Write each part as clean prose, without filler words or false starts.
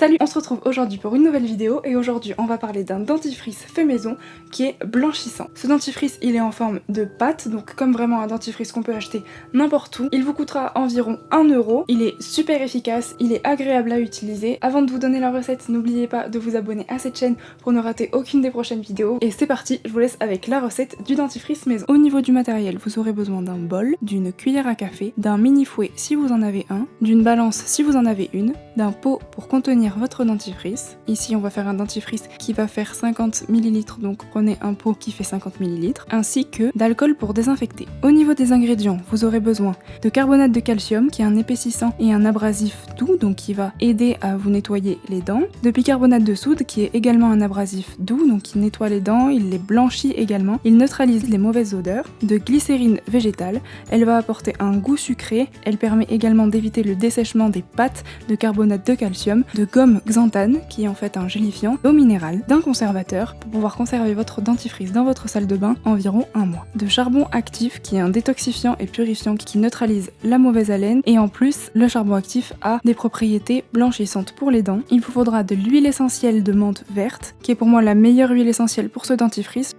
Salut, on se retrouve aujourd'hui pour une nouvelle vidéo et aujourd'hui on va parler d'un dentifrice fait maison qui est blanchissant. Ce dentifrice il est en forme de pâte, donc comme vraiment un dentifrice qu'on peut acheter n'importe où. Il vous coûtera environ 1 euro, il est super efficace, il est agréable à utiliser. Avant de vous donner la recette, n'oubliez pas de vous abonner à cette chaîne pour ne rater aucune des prochaines vidéos. Et c'est parti, je vous laisse avec la recette du dentifrice maison. Au niveau du matériel, vous aurez besoin d'un bol, d'une cuillère à café, d'un mini fouet si vous en avez un, d'une balance si vous en avez une, d'un pot pour contenir votre dentifrice. Ici on va faire un dentifrice qui va faire 50 ml, donc prenez un pot qui fait 50 ml, ainsi que d'alcool pour désinfecter. Au niveau des ingrédients, vous aurez besoin de carbonate de calcium qui est un épaississant et un abrasif doux, donc qui va aider à vous nettoyer les dents, de bicarbonate de soude qui est également un abrasif doux, donc qui nettoie les dents, il les blanchit également, il neutralise les mauvaises odeurs, de glycérine végétale, elle va apporter un goût sucré, elle permet également d'éviter le dessèchement des pâtes, de carbonate de calcium, de gomme xanthane qui est en fait un gélifiant, d'eau minérale, d'un conservateur pour pouvoir conserver votre dentifrice dans votre salle de bain environ un mois, de charbon actif qui est un détoxifiant et purifiant qui neutralise la mauvaise haleine, et en plus le charbon actif a des propriétés blanchissantes pour les dents. Il vous faudra de l'huile essentielle de menthe verte qui est pour moi la meilleure huile essentielle pour ce dentifrice.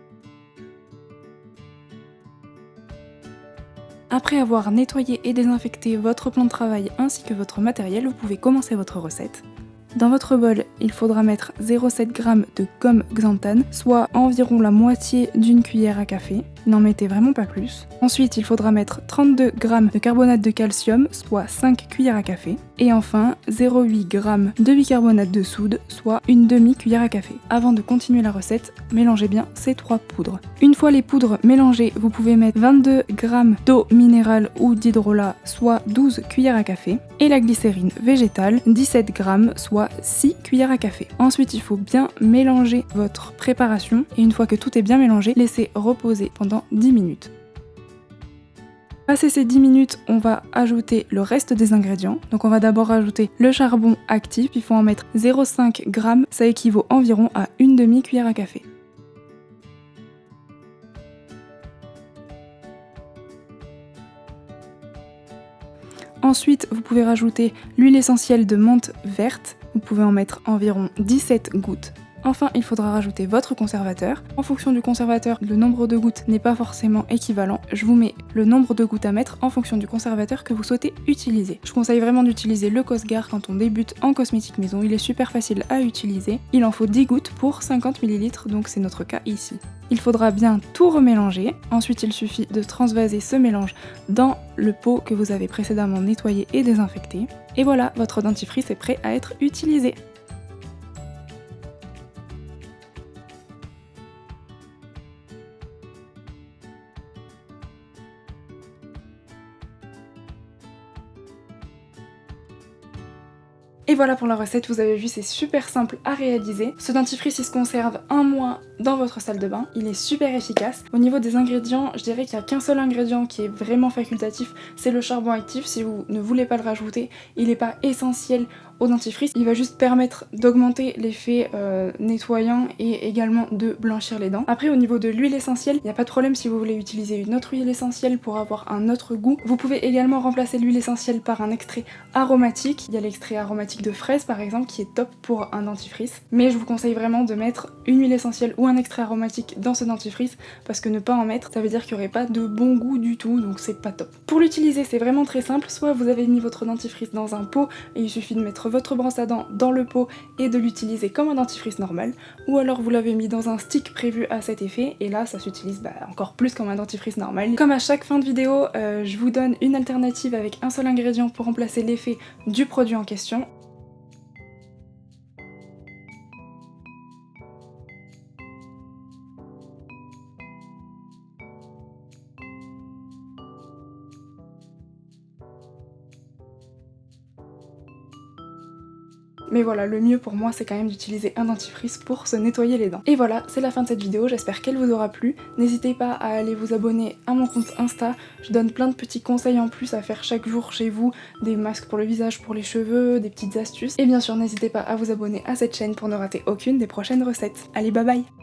Après avoir nettoyé et désinfecté votre plan de travail ainsi que votre matériel, vous pouvez commencer votre recette. Dans votre bol, il faudra mettre 0,7 g de gomme xanthane, soit environ la moitié d'une cuillère à café. N'en mettez vraiment pas plus. Ensuite, il faudra mettre 32 g de carbonate de calcium, soit 5 cuillères à café. Et enfin, 0,8 g de bicarbonate de soude, soit une demi-cuillère à café. Avant de continuer la recette, mélangez bien ces trois poudres. Une fois les poudres mélangées, vous pouvez mettre 22 g d'eau minérale ou d'hydrolat, soit 12 cuillères à café. Et la glycérine végétale, 17 g, soit 6 cuillères à café. Ensuite, il faut bien mélanger votre préparation. Et une fois que tout est bien mélangé, laissez reposer pendant 10 minutes. Passé ces 10 minutes, on va ajouter le reste des ingrédients. Donc on va d'abord ajouter le charbon actif, il faut en mettre 0,5 g, ça équivaut environ à une demi-cuillère à café. Ensuite, vous pouvez rajouter l'huile essentielle de menthe verte, vous pouvez en mettre environ 17 gouttes. Enfin, il faudra rajouter votre conservateur. En fonction du conservateur, le nombre de gouttes n'est pas forcément équivalent. Je vous mets le nombre de gouttes à mettre en fonction du conservateur que vous souhaitez utiliser. Je conseille vraiment d'utiliser le Cosgar quand on débute en cosmétique maison. Il est super facile à utiliser. Il en faut 10 gouttes pour 50 ml, donc c'est notre cas ici. Il faudra bien tout remélanger. Ensuite, il suffit de transvaser ce mélange dans le pot que vous avez précédemment nettoyé et désinfecté. Et voilà, votre dentifrice est prêt à être utilisé. Et voilà pour la recette, vous avez vu, c'est super simple à réaliser. Ce dentifrice il se conserve un mois dans votre salle de bain, il est super efficace. Au niveau des ingrédients, je dirais qu'il n'y a qu'un seul ingrédient qui est vraiment facultatif, c'est le charbon actif. Si vous ne voulez pas le rajouter, il n'est pas essentiel au dentifrice, il va juste permettre d'augmenter l'effet nettoyant et également de blanchir les dents. Après au niveau de l'huile essentielle, il n'y a pas de problème si vous voulez utiliser une autre huile essentielle pour avoir un autre goût. Vous pouvez également remplacer l'huile essentielle par un extrait aromatique. Il y a l'extrait aromatique de fraise par exemple qui est top pour un dentifrice. Mais je vous conseille vraiment de mettre une huile essentielle ou un extrait aromatique dans ce dentifrice parce que ne pas en mettre, ça veut dire qu'il n'y aurait pas de bon goût du tout, donc c'est pas top. Pour l'utiliser, c'est vraiment très simple. Soit vous avez mis votre dentifrice dans un pot et il suffit de mettre votre brosse à dents dans le pot et de l'utiliser comme un dentifrice normal, ou alors vous l'avez mis dans un stick prévu à cet effet et là ça s'utilise encore plus comme un dentifrice normal. Comme à chaque fin de vidéo, je vous donne une alternative avec un seul ingrédient pour remplacer l'effet du produit en question. Mais voilà, le mieux pour moi c'est quand même d'utiliser un dentifrice pour se nettoyer les dents. Et voilà, c'est la fin de cette vidéo, j'espère qu'elle vous aura plu. N'hésitez pas à aller vous abonner à mon compte Insta, je donne plein de petits conseils en plus à faire chaque jour chez vous, des masques pour le visage, pour les cheveux, des petites astuces. Et bien sûr, n'hésitez pas à vous abonner à cette chaîne pour ne rater aucune des prochaines recettes. Allez, bye bye!